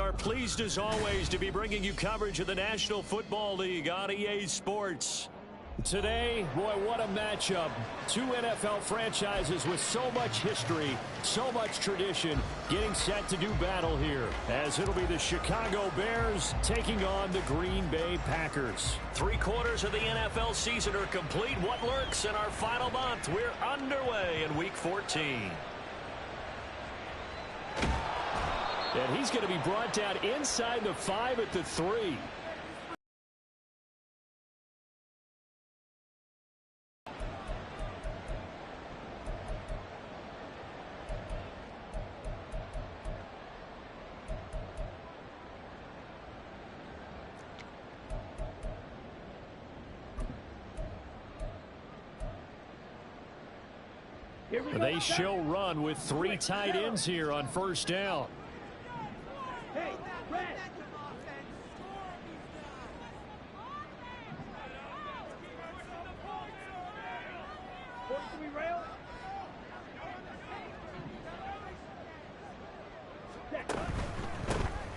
are pleased as always to be bringing you coverage of the National Football League on EA Sports. Today, boy, what a matchup. Two NFL franchises with so much history, so much tradition, getting set to do battle here, as it'll be the Chicago Bears taking on the Green Bay Packers. 3/4 of the NFL season are complete. What lurks in our final month? We're underway in Week 14. And he's going to be brought down inside the 5 at the 3. They show run with 3 tight ends here on first down. Hey, Red.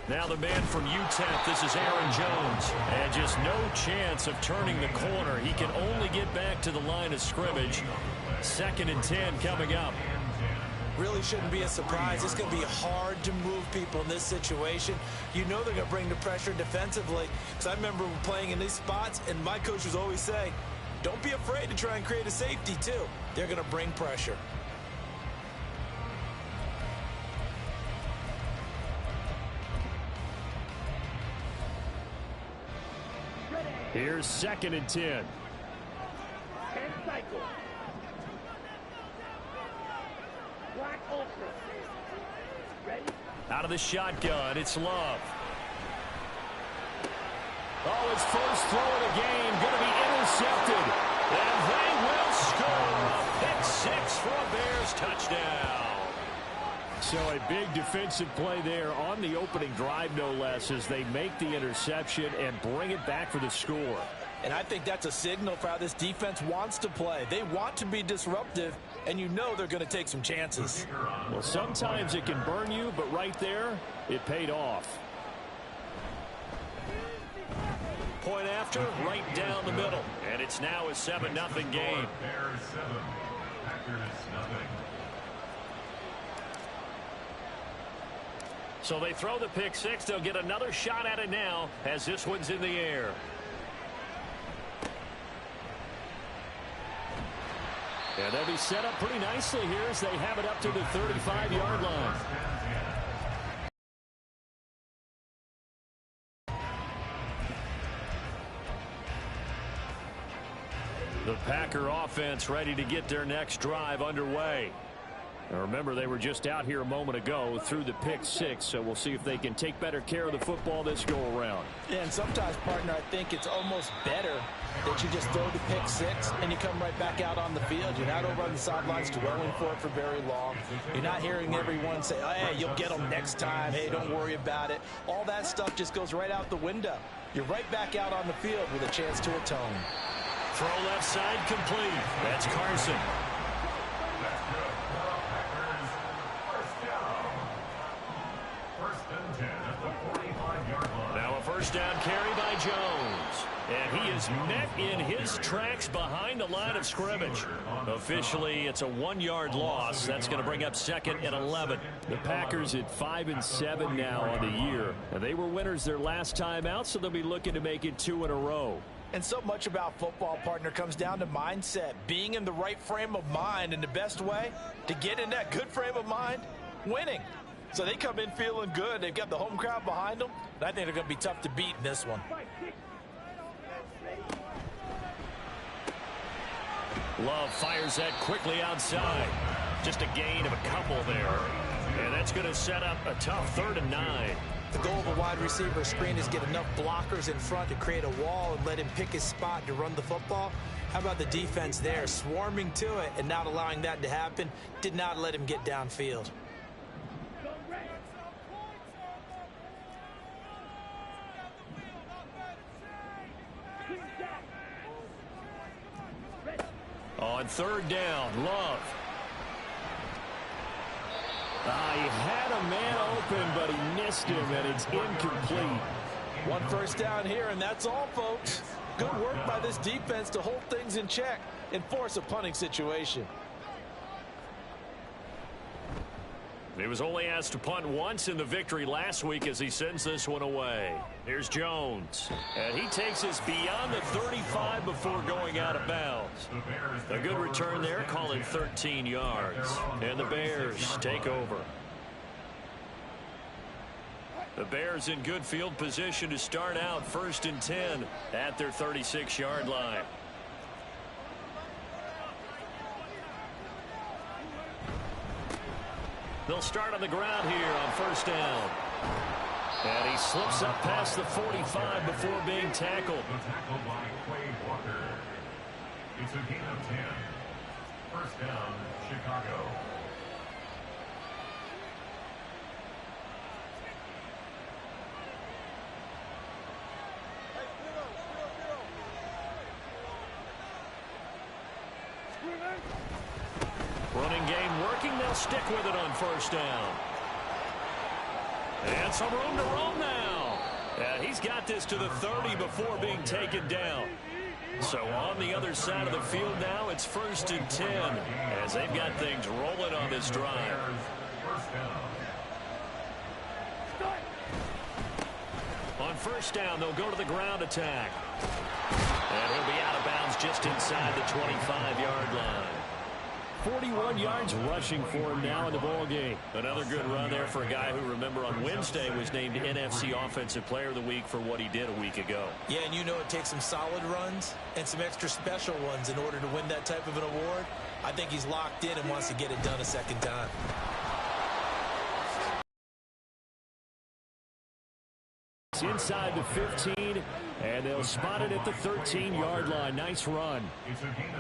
Now the man from UTEP, this is Aaron Jones. And just no chance of turning the corner. He can only get back to the line of scrimmage. 2nd and 10 coming up. Really shouldn't be a surprise. It's going to be hard to move people in this situation. You know they're going to bring the pressure defensively. Because I remember playing in these spots, and my coaches always say, don't be afraid to try and create a safety, too. They're going to bring pressure. Here's 2nd and 10. Cycle. Black Ultra. Ready? Out of the shotgun, it's Love. Oh, his first throw of the game going to be intercepted. And they will score. A pick 6 for a Bears touchdown. So a big defensive play there on the opening drive, no less, as they make the interception and bring it back for the score. And I think that's a signal for how this defense wants to play. They want to be disruptive, and you know they're going to take some chances. Well, sometimes it can burn you, but right there, it paid off. Point after, right down the middle. And it's now a 7-0 game. Bears 7, Packers nothing. So they throw the pick 6. They'll get another shot at it now as this one's in the air. And they'll be set up pretty nicely here as they have it up to the 35-yard line. The Packer offense ready to get their next drive underway. Now remember, they were just out here a moment ago through the pick 6, so we'll see if they can take better care of the football this go-around. Yeah, and sometimes, partner, I think it's almost better that you just throw the pick 6 and you come right back out on the field. You're not over on the sidelines dwelling for it for very long. You're not hearing everyone say, oh, hey, you'll get them next time. Hey, don't worry about it. All that stuff just goes right out the window. You're right back out on the field with a chance to atone. Throw left side complete. That's Carson. First down carry by Jones. And he is met in his tracks behind the line of scrimmage. Officially, it's a 1-yard loss. That's going to bring up 2nd and 11. The Packers at 5-7 now on the year. And they were winners their last time out, so they'll be looking to make it 2 in a row. And so much about football, partner, comes down to mindset. Being in the right frame of mind, and the best way to get in that good frame of mind, winning. So they come in feeling good. They've got the home crowd behind them. And I think they're going to be tough to beat in this one. Love fires that quickly outside. Just a gain of a couple there. And that's going to set up a tough 3rd and 9. The goal of a wide receiver screen is get enough blockers in front to create a wall and let him pick his spot to run the football. How about the defense there, swarming to it and not allowing that to happen? Did not let him get downfield. On 3rd down, Love. He had a man open, but he missed him, and it's incomplete. One first down here, and that's all, folks. Good work by this defense to hold things in check and force a punting situation. He was only asked to punt once in the victory last week as he sends this one away. Here's Jones. And he takes us beyond the 35 before going out of bounds. A good return there, calling 13 yards. And the Bears take over. The Bears in good field position to start out 1st and 10 at their 36-yard line. They'll start on the ground here on 1st down. And he slips up past the 45 before being tackled. Tackled by Quay Walker. It's a gain of 10. 1st down, Chicago. Running game working. They'll stick with it on 1st down. And some room to roam now. And he's got this to the 30 before being taken down. So on the other side of the field now, it's 1st and 10 as they've got things rolling on this drive. On 1st down, they'll go to the ground attack. And he'll be out of bounds just inside the 25-yard line. 41 yards rushing for him now in the ball game. Another good run there for a guy who, remember, on Wednesday was named NFC Offensive Player of the Week for what he did a week ago. Yeah, and you know it takes some solid runs and some extra special ones in order to win that type of an award. I think he's locked in and wants to get it done a second time. It's inside the 15, and they'll spot it at the 13-yard line. Nice run.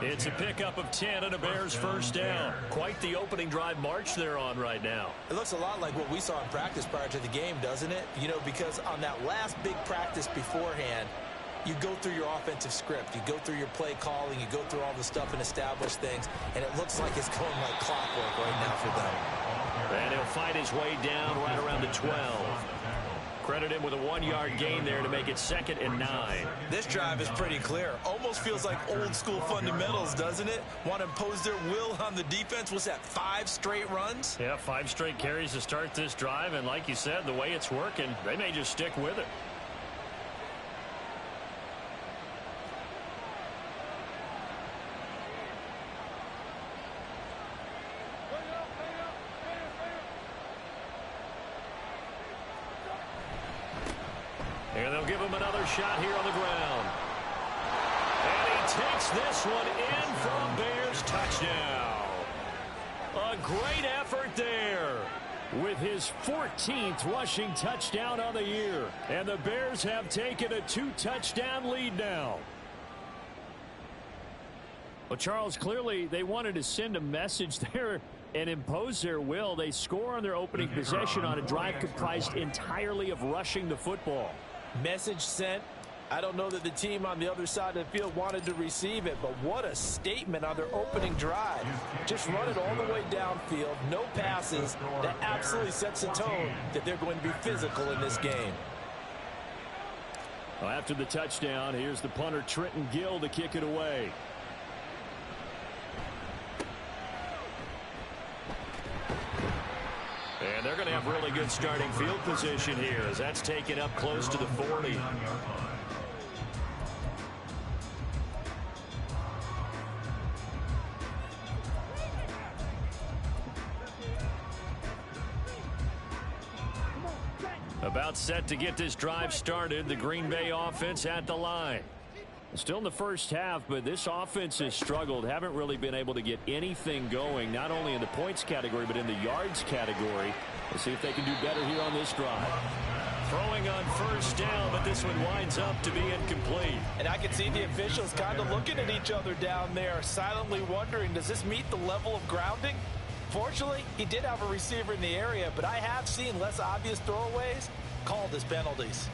It's a pickup of 10 and a Bears 1st down. Quite the opening drive march they're on right now. It looks a lot like what we saw in practice prior to the game, doesn't it? You know, because on that last big practice beforehand, you go through your offensive script. You go through your play calling. You go through all the stuff and establish things, and it looks like it's going like clockwork right now for them. And he'll fight his way down right around the 12. Credit him with a 1-yard gain there to make it 2nd and 9. This drive is pretty clear. Almost feels like old school fundamentals, doesn't it? Want to impose their will on the defense. Was that 5 straight runs? Yeah, 5 straight carries to start this drive. And like you said, the way it's working, they may just stick with it. And they'll give him another shot here on the ground. And he takes this one in for a Bears touchdown. A great effort there with his 14th rushing touchdown on the year. And the Bears have taken a 2-touchdown lead now. Well, Charles, clearly they wanted to send a message there and impose their will. They score on their opening possession on a drive comprised entirely of rushing the football. Message sent. I don't know that the team on the other side of the field wanted to receive it, but what a statement on their opening drive. Just run it all the way downfield, no passes. That absolutely sets the tone that they're going to be physical in this game. Well, after the touchdown, here's the punter Trenton Gill to kick it away. And they're going to have really good starting field position here as that's taken up close to the 40. About set to get this drive started, the Green Bay offense at the line. Still in the first half, but this offense has struggled. Haven't really been able to get anything going, not only in the points category, but in the yards category. We'll see if they can do better here on this drive. Throwing on 1st down, but this one winds up to be incomplete. And I can see the officials kind of looking at each other down there, silently wondering, does this meet the level of grounding? Fortunately, he did have a receiver in the area, but I have seen less obvious throwaways called as penalties.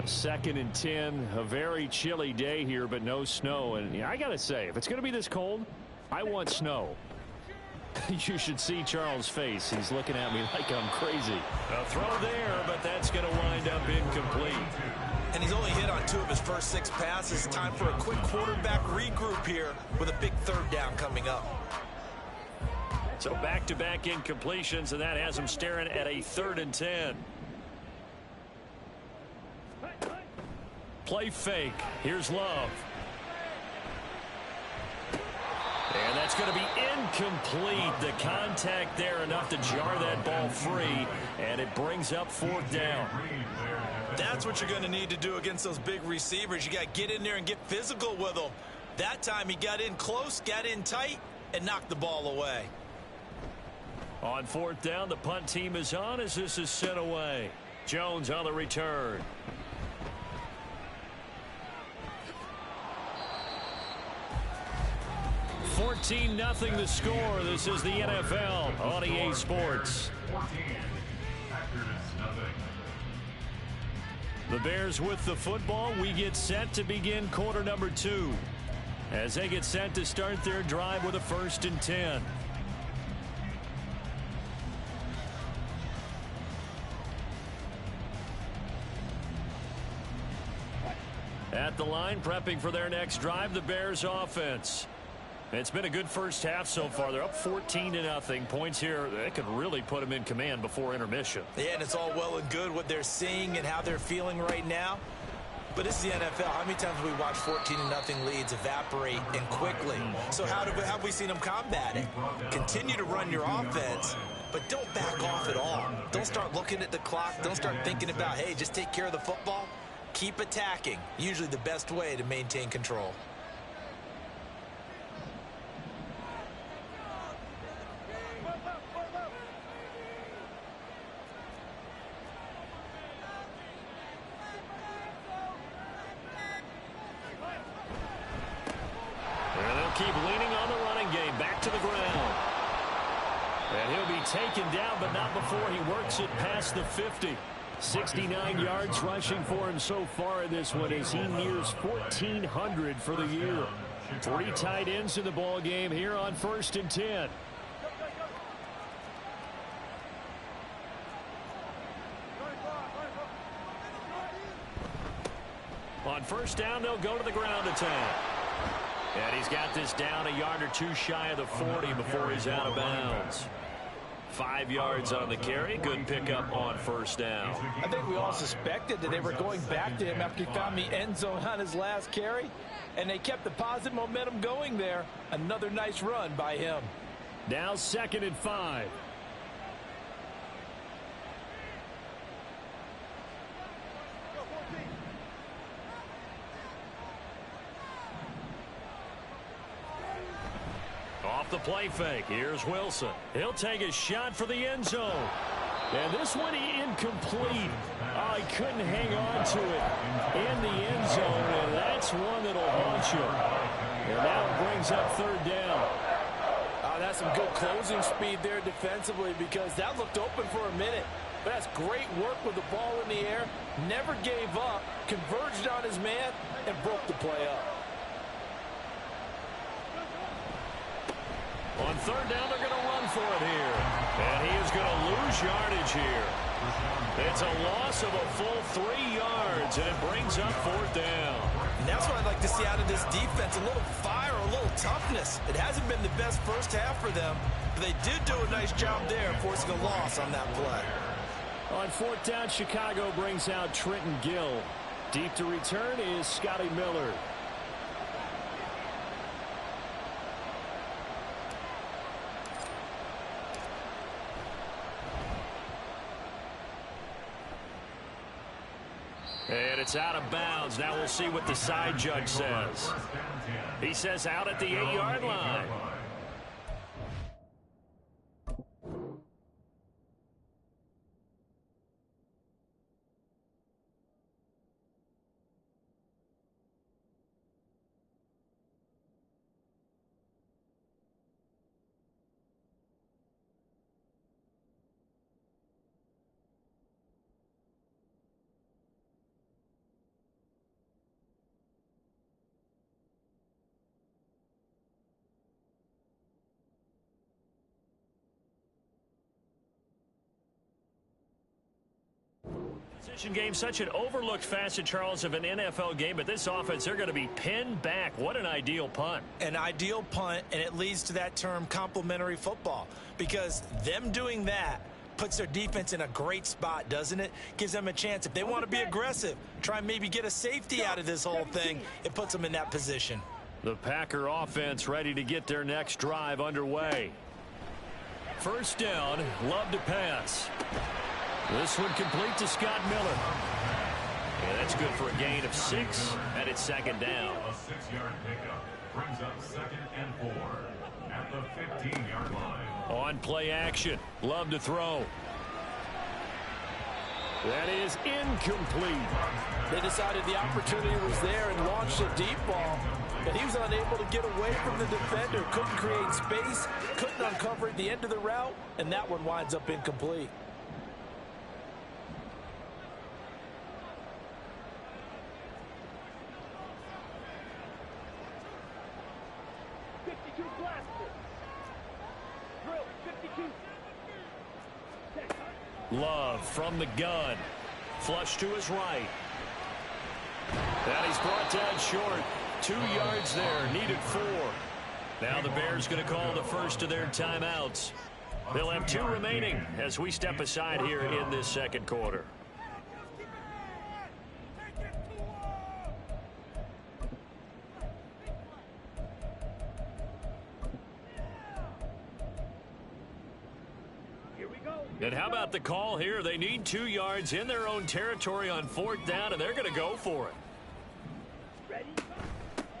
2nd and 10, a very chilly day here, but no snow. And I got to say, if it's going to be this cold, I want snow. You should see Charles' face. He's looking at me like I'm crazy. A throw there, but that's going to wind up incomplete. And he's only hit on 2 of his first 6 passes. Time for a quick quarterback regroup here with a big 3rd down coming up. So back-to-back incompletions, and that has him staring at a 3rd and 10. Play fake. Here's Love. And that's going to be incomplete. The contact there enough to jar that ball free, and it brings up 4th down. That's what you're going to need to do against those big receivers. You got to get in there and get physical with them. That time he got in close, got in tight, and knocked the ball away. On 4th down, the punt team is on as this is sent away. Jones on the return. $14-0 the score. This is the NFL on EA Sports. 14. Packers, nothing. The Bears with the football. We get set to begin quarter number 2 as they get set to start their drive with a 1st and 10. At the line, prepping for their next drive, the Bears offense. It's been a good first half so far. They're up 14-0. Points here, they could really put them in command before intermission. Yeah, and it's all well and good what they're seeing and how they're feeling right now. But this is the NFL. How many times have we watched 14-0 leads evaporate and quickly? So how have we seen them combat it? Continue to run your offense, but don't back off at all. Don't start looking at the clock. Don't start thinking about, hey, just take care of the football. Keep attacking. Usually the best way to maintain control. Keep leaning on the running game. Back to the ground. And he'll be taken down, but not before he works it past the 50. 69 yards rushing for him so far in this one as he nears 1,400 for the year. 3 tight ends in the ball game here on 1st and 10. On 1st down, they'll go to the ground attack. And he's got this down a yard or 2 shy of the 40 before he's out of bounds. 5 yards on the carry. Good pickup on 1st down. I think we all suspected that they were going back to him after he found the end zone on his last carry. And they kept the positive momentum going there. Another nice run by him. Now 2nd and 5. Off the play fake. Here's Wilson. He'll take a shot for the end zone. And this one incomplete. Oh, he couldn't hang on to it in the end zone, and that's one that'll haunt you. And now it brings up 3rd down. That's some good closing speed there defensively because that looked open for a minute. But that's great work with the ball in the air. Never gave up, converged on his man, and broke the play up. On 3rd down, they're going to run for it here. And he is going to lose yardage here. It's a loss of a full 3 yards, and it brings up 4th down. And that's what I'd like to see out of this defense, a little fire, a little toughness. It hasn't been the best first half for them, but they did do a nice job there forcing a loss on that play. On 4th down, Chicago brings out Trenton Gill. Deep to return is Scotty Miller. And it's out of bounds. Now we'll see what the side judge says. He says out at the 8-yard line. Precision game, such an overlooked facet, Charles, of an NFL game, but this offense, they're going to be pinned back. What an ideal punt. An ideal punt, and it leads to that term complementary football, because them doing that puts their defense in a great spot, doesn't it? Gives them a chance. If they want to be aggressive, try and maybe get a safety out of this whole thing, it puts them in that position. The Packer offense ready to get their next drive underway. First down, Love to pass. This one complete to Scott Miller. Yeah, that's good for a gain of 6, and it's second down. A 6-yard pickup brings up 2nd and 4 at the 15-yard line. On play action, Love to throw. That is incomplete. They decided the opportunity was there and launched a deep ball, but he was unable to get away from the defender, couldn't create space, couldn't uncover at the end of the route, and that one winds up incomplete. Love from the gun. Flush to his right. And he's brought down short. 2 yards there. Needed 4. Now the Bears going to call the first of their timeouts. They'll have 2 remaining as we step aside here in this second quarter. And how about the call here? They need 2 yards in their own territory on 4th down, and they're going to go for it. Ready?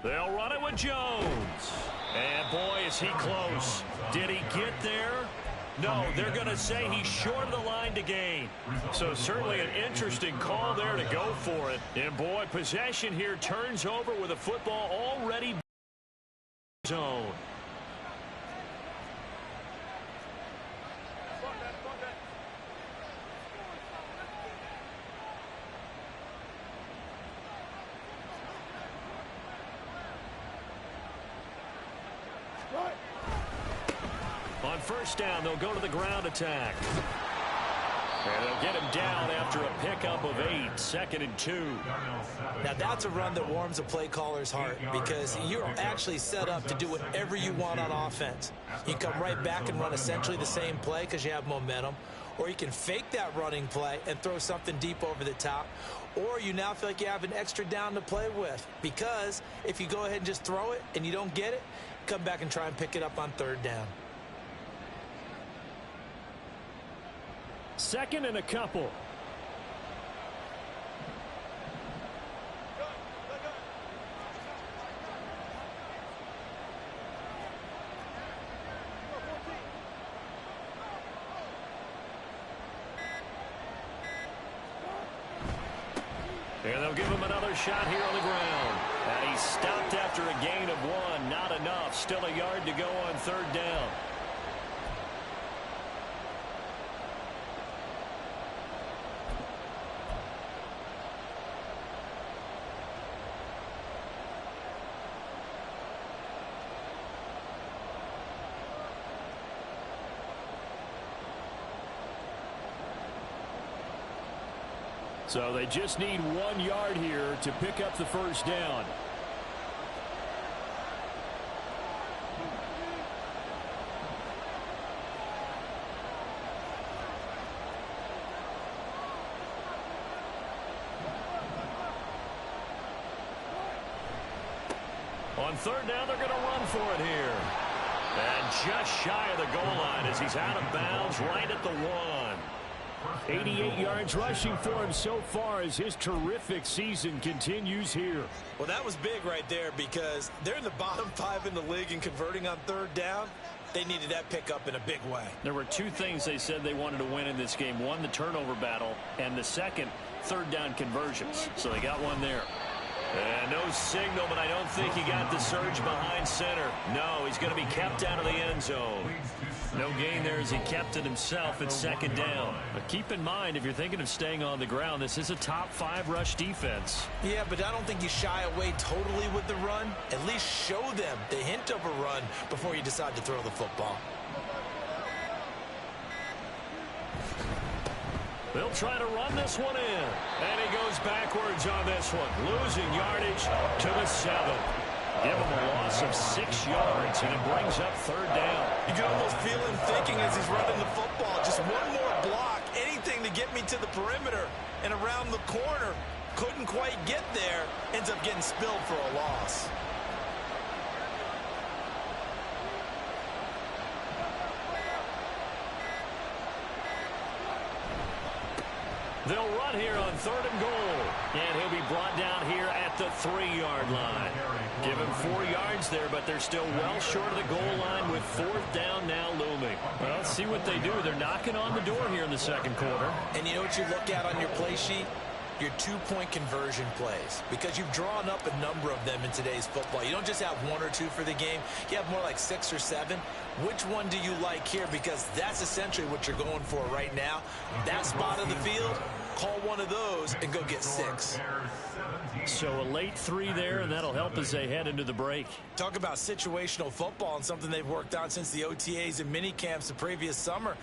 They'll run it with Jones. And boy, is he close. Did he get there? No, they're going to say he's short of the line to gain. So certainly an interesting call there to go for it. And boy, possession here turns over with a football already zone. On first down, they'll go to the ground attack. And they'll get him down after a pickup of 8, 2nd and 2. Now that's a run that warms a play caller's heart, because you're actually set up to do whatever you want on offense. You come right back and run essentially the same play because you have momentum, or you can fake that running play and throw something deep over the top, or you now feel like you have an extra down to play with, because if you go ahead and just throw it and you don't get it, come back and try and pick it up on 3rd down. 2nd and a couple. And they'll give him another shot here on the ground. And he stopped after a gain of 1. Not enough. Still a yard to go on 3rd down. So they just need 1 yard here to pick up the first down. On 3rd down, they're going to run for it here. And just shy of the goal line as he's out of bounds right at the 1. 88 yards rushing for him so far as his terrific season continues here. Well, that was big right there, because they're in the bottom 5 in the league in converting on 3rd down. They needed that pickup in a big way. There were 2 things they said they wanted to win in this game. One, the turnover battle, and the second, 3rd down conversions. So they got one there. And no signal, but I don't think he got the surge behind center. No, he's going to be kept out of the end zone. No gain there as he kept it himself at 2nd down. But keep in mind, if you're thinking of staying on the ground, this is a top 5 rush defense. Yeah, but I don't think you shy away totally with the run. At least show them the hint of a run before you decide to throw the football. They'll try to run this one in. And he goes backwards on this one, losing yardage to the 7. Give him a loss of 6 yards, and it brings up 3rd down. You can almost feel him thinking as he's running the football, just one more block, anything to get me to the perimeter and around the corner. Couldn't quite get there, ends up getting spilled for a loss. They'll run here on 3rd and goal. And he'll be brought down here at the 3-yard line. Give him 4 yards there, but they're still well short of the goal line with 4th down now looming. Well, let's see what they do. They're knocking on the door here in the 2nd quarter. And you know what you look at on your play sheet? Your 2-point conversion plays, because you've drawn up a number of them in today's football. You don't just have 1 or 2 for the game. You have more like 6 or 7. Which one do you like here? Because that's essentially what you're going for right now. That spot of the field, call one of those and go get 6. So a late 3 there, and that'll help as they head into the break. Talk about situational football and something they've worked on since the OTAs and mini camps the previous summer.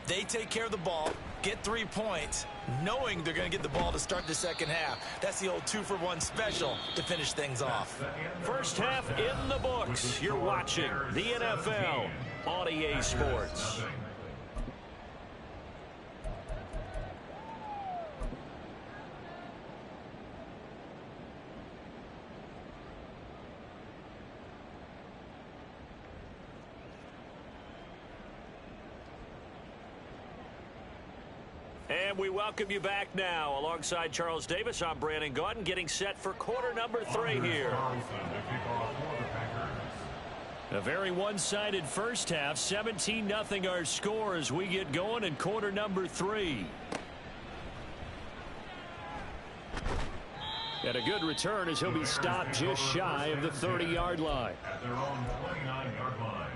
They take care of the ball, get 3 points, knowing they're going to get the ball to start the 2nd half. That's the old 2-for-1 special to finish things off. First half in the books. You're watching the NFL on EA Sports. And we welcome you back now. Alongside Charles Davis, I'm Brandon Gaudin, getting set for quarter number 3 here. A very one-sided first half. 17-0 our score as we get going in quarter number 3. And a good return as he'll be stopped just shy of the 30-yard line. At their own 29-yard line.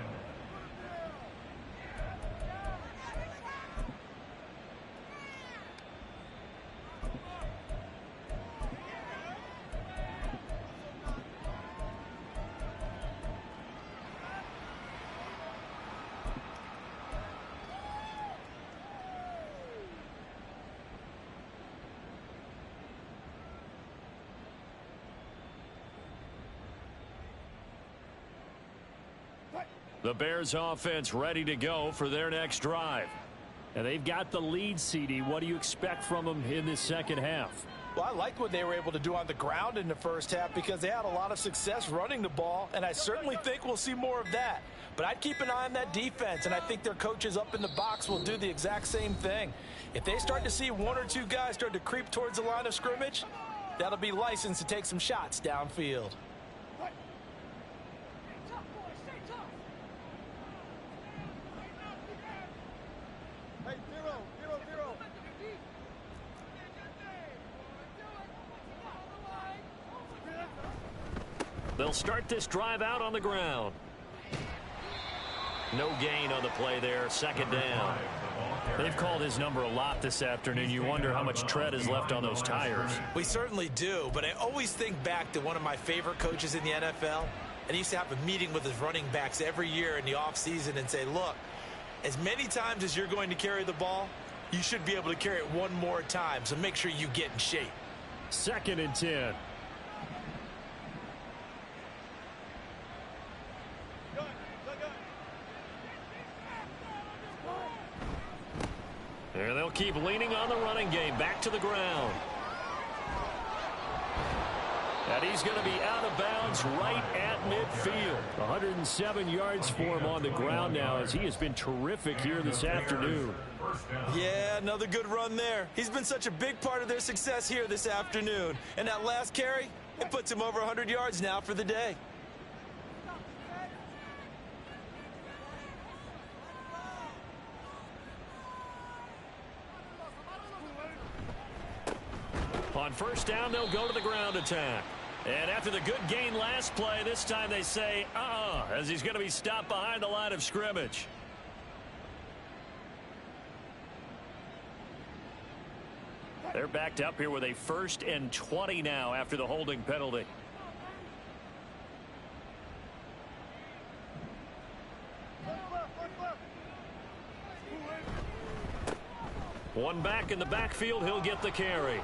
The Bears offense ready to go for their next drive. And they've got the lead, CD. What do you expect from them in this 2nd half? Well, I like what they were able to do on the ground in the first half because they had a lot of success running the ball, and I certainly think we'll see more of that. But I'd keep an eye on that defense, and I think their coaches up in the box will do the exact same thing. If they start to see 1 or 2 guys start to creep towards the line of scrimmage, that'll be licensed to take some shots downfield. They'll start this drive out on the ground. No gain on the play there. 2nd down. They've called his number a lot this afternoon. You wonder how much tread is left on those tires. We certainly do, but I always think back to one of my favorite coaches in the NFL, and he used to have a meeting with his running backs every year in the offseason and say, look, as many times as you're going to carry the ball, you should be able to carry it 1 more time, so make sure you get in shape. 2nd and 10. There they'll keep leaning on the running game. Back to the ground. And he's going to be out of bounds right at midfield. 107 yards for him on the ground now as he has been terrific here this afternoon. Yeah, another good run there. He's been such a big part of their success here this afternoon. And that last carry, it puts him over 100 yards now for the day. On first down, they'll go to the ground attack. And after the good gain last play, this time they say, as he's going to be stopped behind the line of scrimmage. They're backed up here with a 1st and 20 now after the holding penalty. One back in the backfield, he'll get the carry.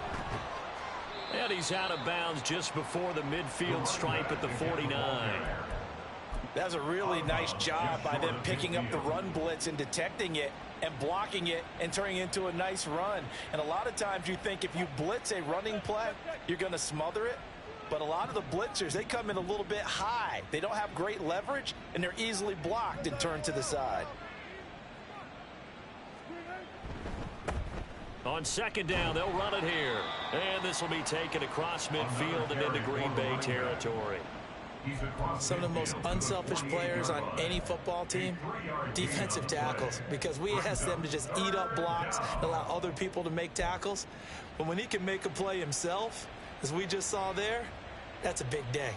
And he's out of bounds just before the midfield stripe at the 49. That's a really nice job by them picking up the run blitz and detecting it and blocking it and turning it into a nice run. And a lot of times you think if you blitz a running play, you're going to smother it. But a lot of the blitzers, they come in a little bit high. They don't have great leverage, and they're easily blocked and turned to the side. On second down, they'll run it here. And this will be taken across midfield and into Green Bay territory. Some of the most unselfish players on any football team, defensive tackles, because we ask them to just eat up blocks and allow other people to make tackles. But when he can make a play himself, as we just saw there, that's a big day.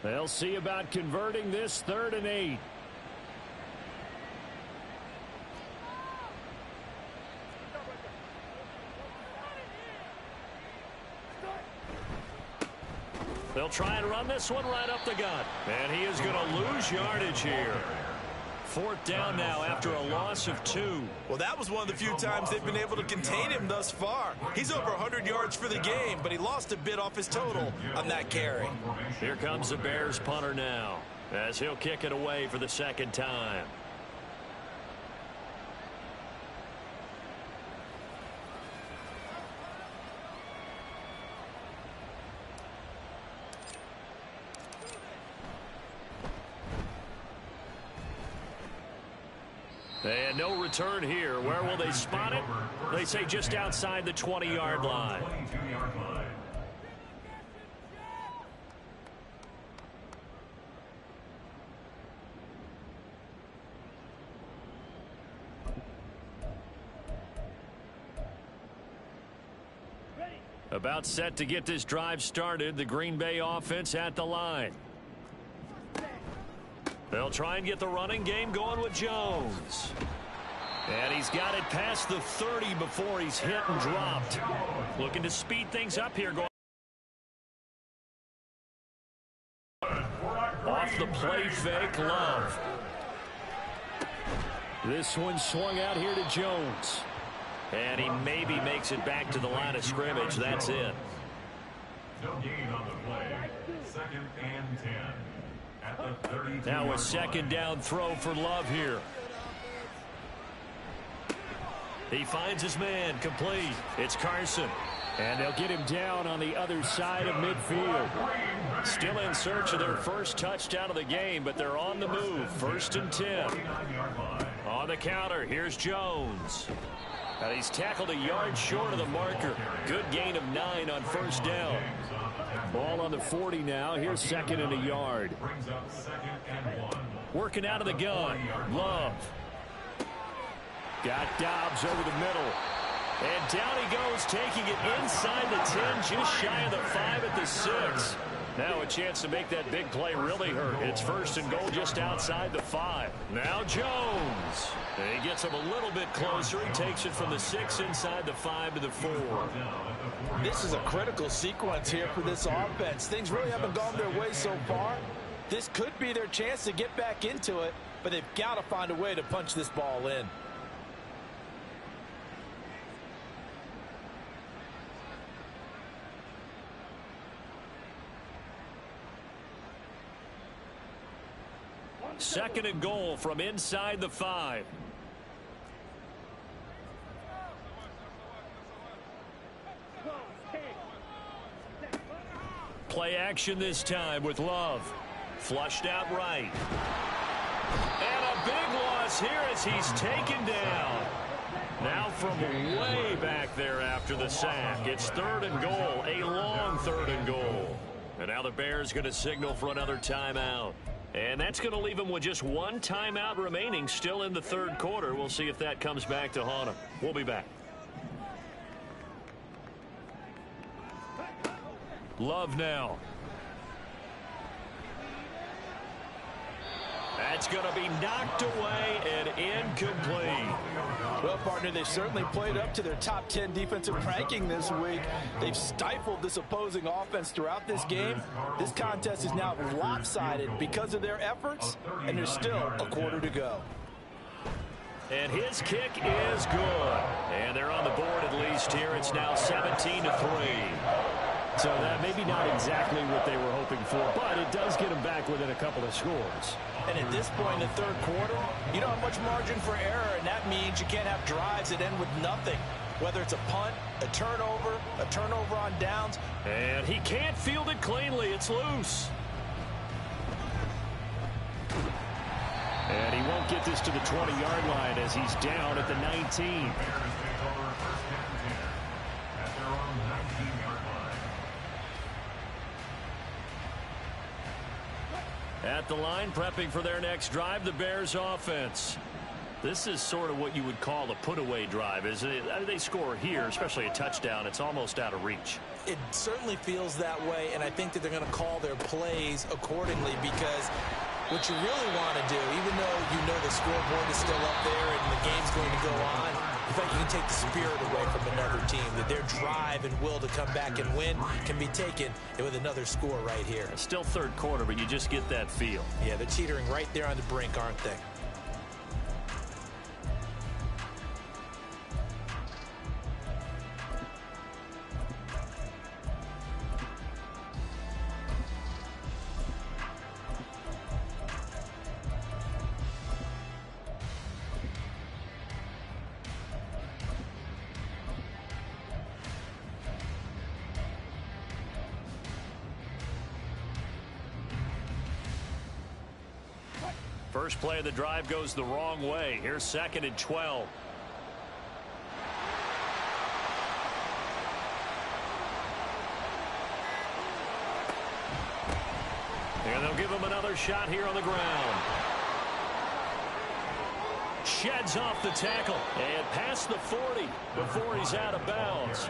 They'll see about converting this 3rd and 8. They'll try and run this one right up the gut. And he is going to lose yardage here. 4th down now after a loss of 2. Well, that was one of the few times they've been able to contain him thus far. He's over 100 yards for the game, but he lost a bit off his total on that carry. Here comes the Bears punter now, as he'll kick it away for the 2nd time. And no return here. Where will they spot it? They say just outside the 20-yard line. About set to get this drive started. The Green Bay offense at the line. They'll try and get the running game going with Jones. And he's got it past the 30 before he's hit and dropped. Looking to speed things up here. Off the play fake, Love. This one swung out here to Jones. And he maybe makes it back to the line of scrimmage. That's it. No gain on the play. 2nd and 10. Now a 2nd down throw for Love here. He finds his man, complete. It's Carson. And they'll get him down on the other side of midfield. Still in search of their first touchdown of the game, but they're on the move. 1st and 10. On the counter, here's Jones. And he's tackled a yard short of the marker. Good gain of 9 on 1st down. Ball on the 40 now. Here's 2nd and a yard. Working out of the gun. Love. Got Dobbs over the middle. And down he goes, taking it inside the 10, just shy of the 5 at the 6. Now a chance to make that big play really hurt. It's 1st and goal just outside the 5. Now Jones. And he gets him a little bit closer. He takes it from the 6 inside the 5 to the 4. This is a critical sequence here for this offense. Things really haven't gone their way so far. This could be their chance to get back into it, but they've got to find a way to punch this ball in. Second and goal from inside the 5. Play action this time with Love. Flushed out right. And a big loss here as he's taken down. Now from way back there after the sack. It's 3rd and goal. A long 3rd and goal. And now the Bears going to signal for another timeout. And that's going to leave them with just 1 timeout remaining still in the 3rd quarter. We'll see if that comes back to haunt them. We'll be back. Love now. That's going to be knocked away and incomplete. Well, partner, they've certainly played up to their top 10 defensive ranking this week. They've stifled this opposing offense throughout this game. This contest is now lopsided because of their efforts, and there's still a quarter to go. And his kick is good. And they're on the board at least here. It's now 17-3. So that maybe not exactly what they were hoping for, but it does get them back within a couple of scores. And at this point in the third quarter, you don't have much margin for error, and that means you can't have drives that end with nothing. Whether it's a punt, a turnover on downs. And he can't field it cleanly. It's loose. And he won't get this to the 20-yard line as he's down at the 19. At the line, prepping for their next drive, the Bears offense. This is sort of what you would call a put-away drive, isn't it? I mean, they score here, especially a touchdown. It's almost out of reach. It certainly feels that way, and I think that they're going to call their plays accordingly because what you really want to do, even though you know the scoreboard is still up there and the game's going to go on, in fact, you can take the spirit away from another team, that their drive and will to come back and win can be taken with another score right here. It's still third quarter, but you just get that feel. Yeah, they're teetering right there on the brink, aren't they? First play of the drive goes the wrong way. Here's 2nd and 12. And they'll give him another shot here on the ground. Sheds off the tackle and past the 40 before he's out of bounds.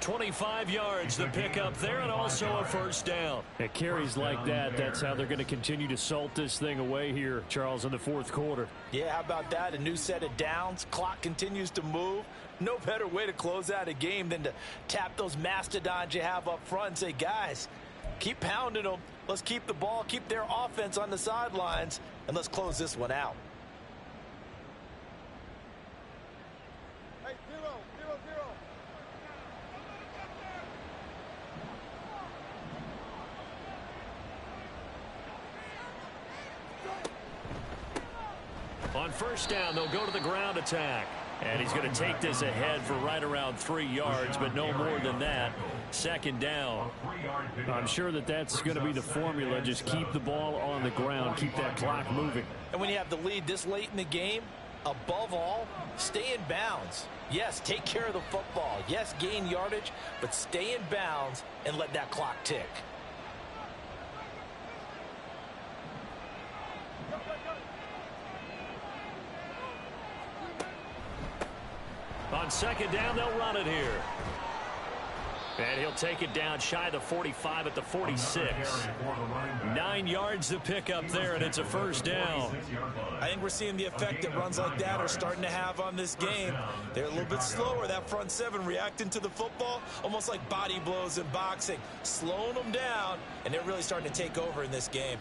25 yards the pickup there, and also a first down. At carries like that, that's how they're going to continue to salt this thing away here, Charles, in the fourth quarter. Yeah, how about that? A new set of downs. Clock continues to move. No better way to close out a game than to tap those mastodons you have up front and say, guys, keep pounding them. Let's keep the ball, keep their offense on the sidelines, and let's close this one out. Hey, 0-0-0. On first down, they'll go to the ground attack. And he's going to take this ahead for right around 3 yards, but no more than that. 2nd down. I'm sure that that's going to be the formula. Just keep the ball on the ground. Keep that clock moving. And when you have the lead this late in the game, above all, stay in bounds. Yes, take care of the football. Yes, gain yardage, but stay in bounds and let that clock tick. On 2nd down, they'll run it here. And he'll take it down shy of the 45 at the 46. 9 yards to pick up there, and it's a first down. I think we're seeing the effect that runs like that are starting to have on this game. They're a little bit slower, that front seven reacting to the football, almost like body blows in boxing, slowing them down, and they're really starting to take over in this game.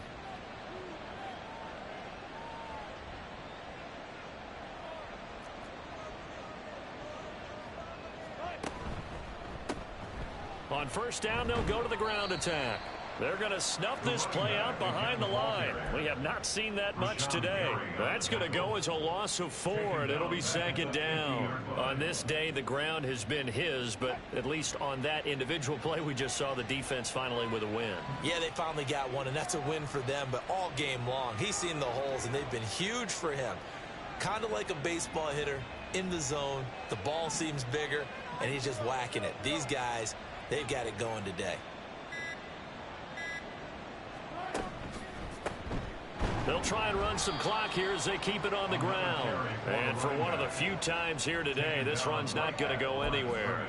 On first down, they'll go to the ground attack. They're going to snuff this play out behind the line. We have not seen that much today. That's going to go as a loss of 4, and it'll be 2nd down. On this day, the ground has been his, but at least on that individual play, we just saw the defense finally with a win. Yeah, they finally got one, and that's a win for them, but all game long, he's seen the holes, and they've been huge for him. Kind of like a baseball hitter in the zone. The ball seems bigger, and he's just whacking it. These guys, they've got it going today. They'll try and run some clock here as they keep it on the ground. And for one of the few times here today, this run's not going to go anywhere.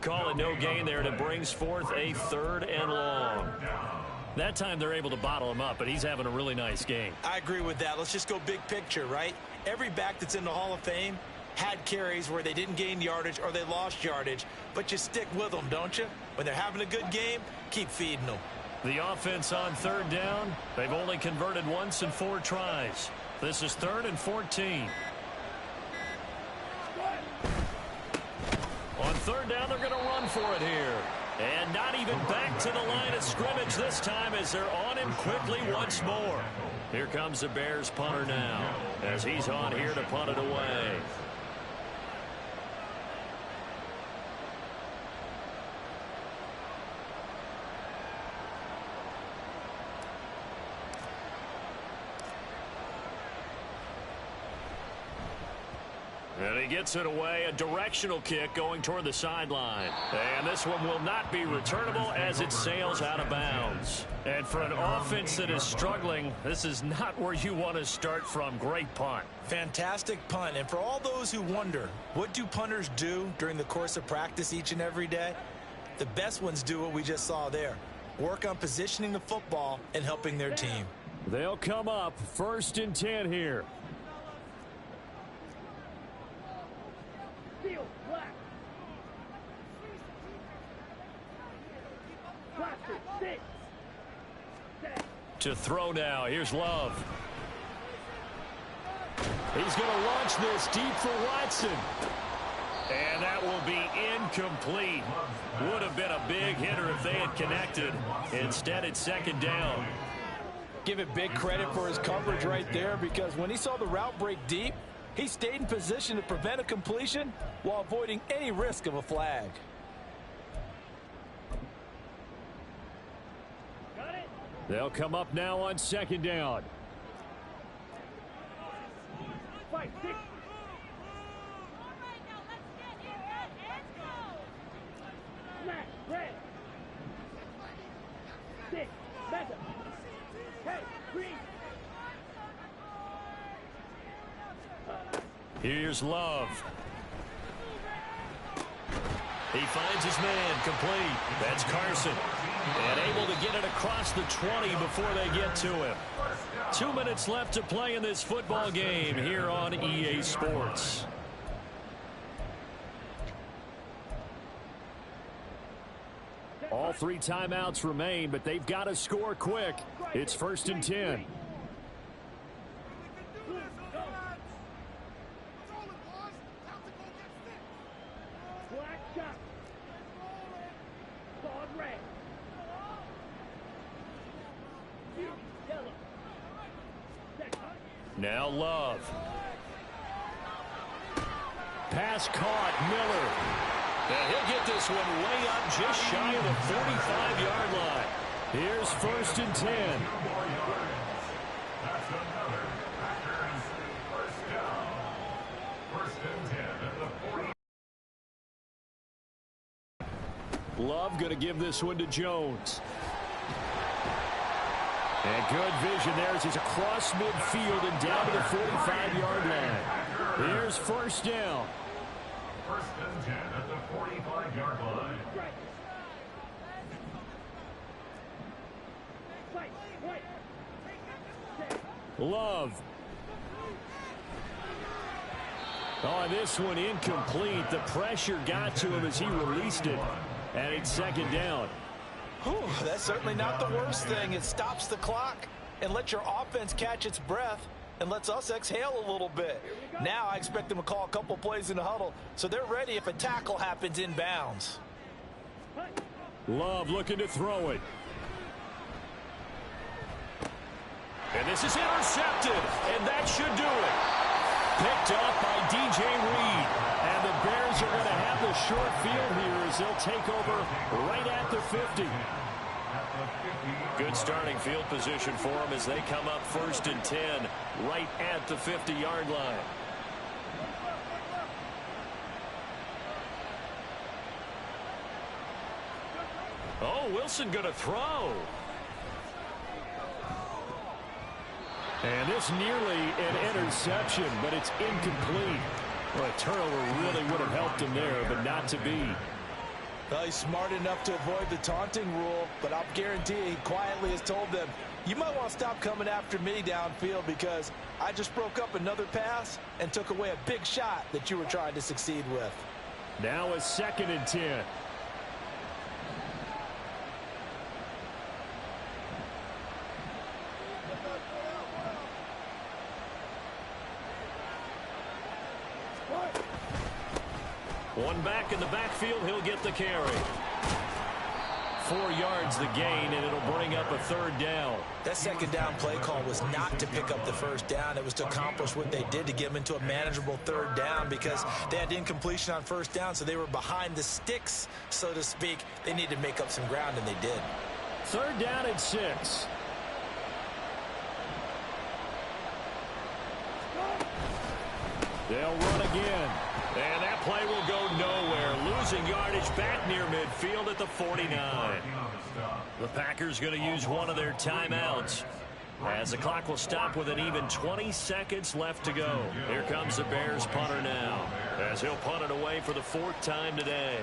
Call it no gain there, and it brings forth a 3rd and long. That time they're able to bottle him up, but he's having a really nice game. I agree with that. Let's just go big picture, right? Every back that's in the Hall of Fame had carries where they didn't gain yardage or they lost yardage, but you stick with them, don't you? When they're having a good game, keep feeding them. The offense on 3rd down, they've only converted once in 4 tries. This is 3rd and 14. third down, they're going to run for it here. And not even back to the line of scrimmage this time as they're on him quickly once more. Here comes the Bears punter now as he's on here to punt it away. And he gets it away, a directional kick going toward the sideline. And this one will not be returnable as it sails out of bounds. And for an offense that is struggling, this is not where you want to start from. Great punt. Fantastic punt. And for all those who wonder, what do punters do during the course of practice each and every day? The best ones do what we just saw there. Work on positioning the football and helping their team. They'll come up 1st and 10 here. To throw now. Here's Love. He's going to launch this deep for Watson. And that will be incomplete. Would have been a big hitter if they had connected. Instead, it's 2nd down. Give it big credit for his coverage right there, because when he saw the route break deep, he stayed in position to prevent a completion while avoiding any risk of a flag. They'll come up now on 2nd down. Fight, six. Smash, red. 6, mega. Hey, green. Here's Love. He finds his man complete. That's Carson. And able to get it across the 20 before they get to him. 2 minutes left to play in this football game here on EA Sports. All 3 timeouts remain, but they've got to score quick. It's 1st and 10. Now Love. Pass caught. Miller. And he'll get this one way up just shy of the 45-yard line. Here's 1st and 10. That's another Packers first down. 1st and 10 at the 40. Love going to give this one to Jones. And good vision there as he's across midfield and down to the 45-yard line. Here's 1st down. 1st and 10 at the 45-yard line. Love. Oh, this one incomplete. The pressure got to him as he released it. And it's 2nd down. Whew, that's certainly not the worst thing. It stops the clock and lets your offense catch its breath and lets us exhale a little bit. Now I expect them to call a couple plays in the huddle so they're ready if a tackle happens inbounds. Love looking to throw it. And this is intercepted, and that should do it. Picked up by DJ Reed. And the Bears are going to have the short field here as they'll take over right at the 50. Good starting field position for them as they come up 1st and 10 right at the 50-yard line. Oh, Wilson going to throw. And this nearly an interception, but it's incomplete. Well, a turnover really would have helped him there, but not to be. Well, he's smart enough to avoid the taunting rule, but I'll guarantee he quietly has told them, you might want to stop coming after me downfield because I just broke up another pass and took away a big shot that you were trying to succeed with. Now a 2nd and 10. One back in the backfield. He'll get the carry. 4 yards the gain, and it'll bring up a third down. That second down play call was not to pick up the first down. It was to accomplish what they did, to get them into a manageable third down, because they had incompletion on first down, so they were behind the sticks, so to speak. They needed to make up some ground, and they did. Third down and 6. They'll run again. And that play will go nowhere. Losing yardage back near midfield at the 49. The Packers going to use one of their timeouts, as the clock will stop with an even 20 seconds left to go. Here comes the Bears punter now, as he'll punt it away for the 4th time today.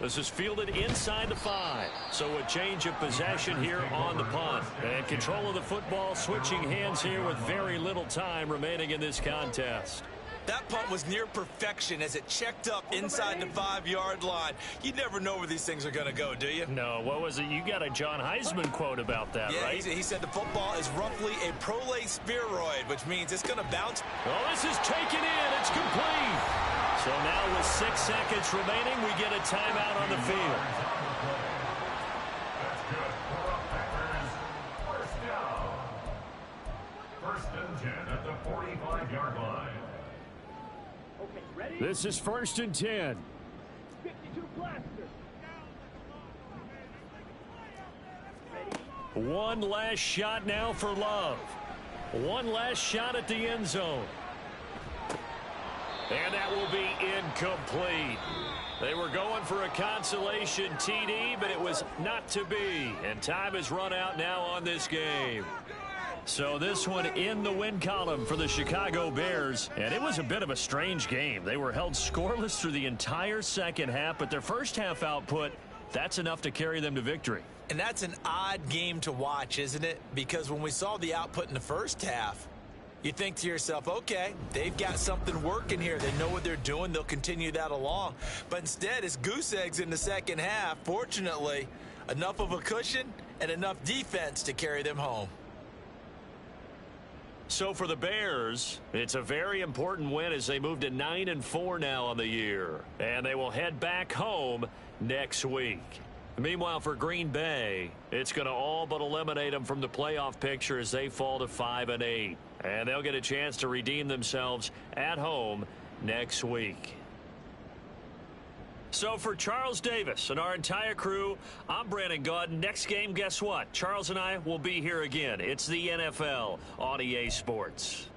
This is fielded inside the 5. So a change of possession here on the punt. And control of the football switching hands here with very little time remaining in this contest. That punt was near perfection as it checked up inside the 5-yard line. You never know where these things are going to go, do you? No, what was it? You got a John Heisman quote about that, yeah, right? He said the football is roughly a prolate spheroid, which means it's going to bounce. Oh, this is taken in. It's complete. So now with 6 seconds remaining, we get a timeout on the field. That's good for a Packers first down. 1st and 10 at the 45-yard line. Okay, ready? This is 1st and 10. 52 blaster. Ready? One last shot now for Love. One last shot at the end zone. And that will be incomplete. They were going for a consolation TD, but it was not to be. And time has run out now on this game. So this one in the win column for the Chicago Bears. And it was a bit of a strange game. They were held scoreless through the entire second half, but their first half output, that's enough to carry them to victory. And that's an odd game to watch, isn't it? Because when we saw the output in the first half, you think to yourself, okay, they've got something working here. They know what they're doing. They'll continue that along. But instead, it's goose eggs in the second half. Fortunately, enough of a cushion and enough defense to carry them home. So for the Bears, it's a very important win as they move to 9-4 now on the year. And they will head back home next week. Meanwhile, for Green Bay, it's going to all but eliminate them from the playoff picture as they fall to 5-8. And they'll get a chance to redeem themselves at home next week. So for Charles Davis and our entire crew, I'm Brandon Gaudin. Next game, guess what? Charles and I will be here again. It's the NFL on EA Sports.